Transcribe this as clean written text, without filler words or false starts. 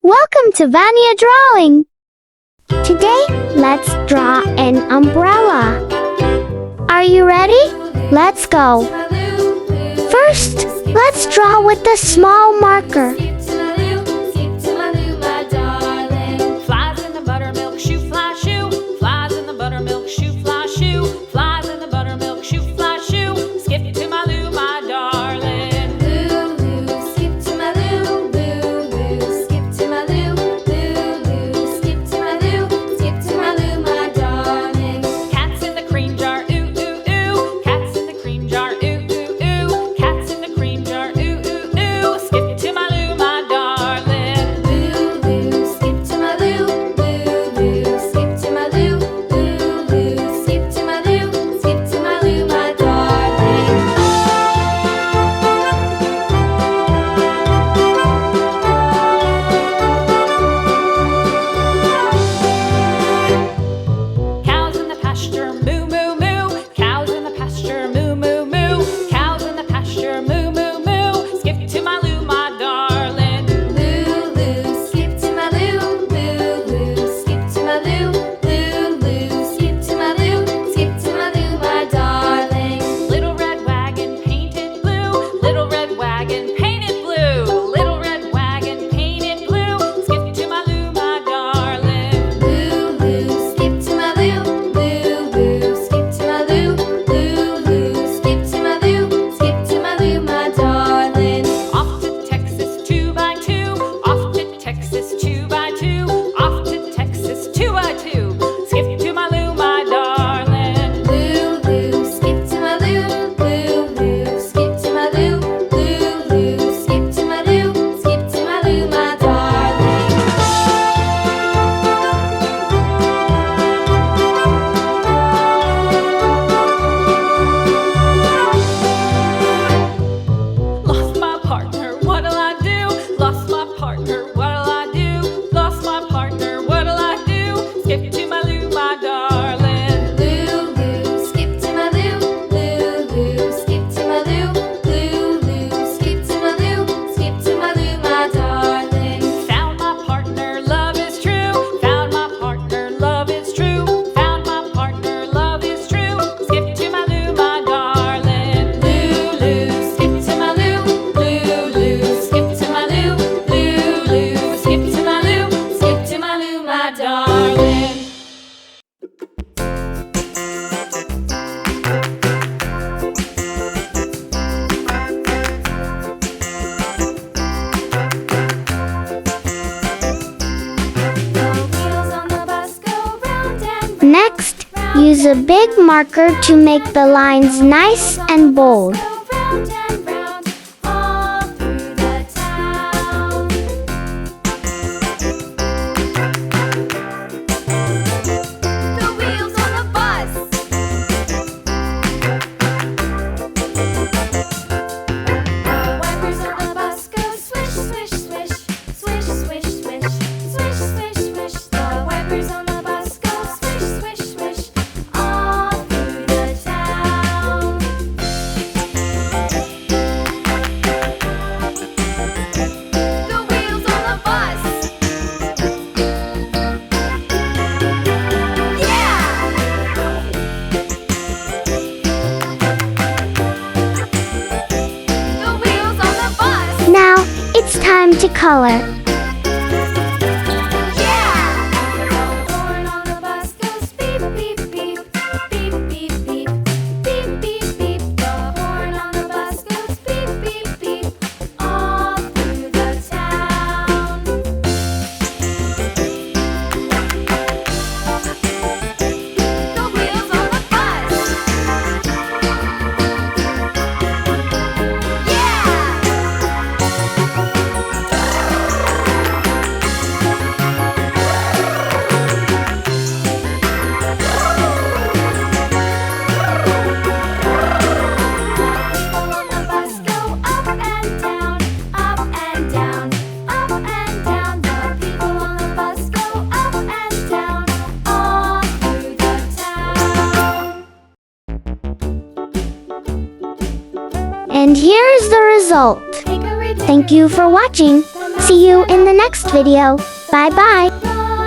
Welcome to Vania Drawing! Today, let's draw an umbrella. Are you ready? Let's go! First, let's draw with a small marker. Flies in the buttermilk shoe, fly shoe. Flies in the buttermilk shoe, fly shoe. Flies in the buttermilk shoe, fly shoe. Skip to my Lou, my darling. Lou, skip to my Lou. Lou, skip to my Lou. Lou, skip to my Lou. Skip to my Lou, my darling. Cats in the cream jar, ooh, ooh, ooh. Cats in the cream jar, ooh, ooh, ooh. Cats in the cream jar, ooh, ooh, ooh. Skip to my Lou, my darling. Lou, skip to my Lou. Lou, skip to my Lou. Lou, skip to my Lou. Skip to my Lou, my darling. Cows in the pasture, moo, moo, moo. Cows in the pasture, moo, moo, moo. Cows in the pasture, moo, moo, moo. Skip to my Lou, my darling. Lou, skip to my Lou. Lou, skip to my Lou. Lou, skip to my Lou. Skip to my Lou, my darling. Little red wagon painted blue. Little red wagon painted blue. Little red wagon painted blue. Skip to my Lou, my darling. Lou, skip to my Lou. Lou, skip to my Lou. Lou, skip to my Lou. Skip to my Lou, my darling. Off to Texas 2x2. Off to Texas 2x2. Off to Texas 2x2. Skip to my Lou, my darling. Lou, skip to my Lou. Lou, skip to my Lou. Lou, skip to my Lou. Skip to my Lou, my darling. Lost my partner, what'll I do? Lost my partner, what'll I do? Lost my partner, what'll I do? Skip to my Lou, my darling. Lou, skip to my Lou. Lou, skip to my Lou. Lou, skip to my Lou. Skip to my Lou, my darling. Found my partner, love is true. Found my partner, love is true. Found my partner, love is true. Skip to my Lou, my darling. Lou, skip to my Lou. Lou, skip to my Lou. Lou, skip to my Lou. Skip to my Lou, my darling. The wheels on the bus go round and round. Next, use a big marker to make the lines nice and bold. Go round and round, all through the town. The wheels on the bus. The wipers on the bus go swish, swish, swish, swish, swish, swish, swish, swish, swish. The wipers on the bus go swish, swish, swish, all through the town. The wheels on the bus. Yeah! The wheels on the bus. Now, it's time to color. Yeah! The horn on the bus goes beep, beep, beep, beep, beep, beep, beep, beep, beep. The horn on the bus goes beep, beep, beep, all through the town. The wheels on the bus. People on the bus go up and down, up and down, up and down. The people on the bus go up and down, all through the town. And here's the result. Hickory Thank you for watching. dickory, See you in the next video. Bye bye.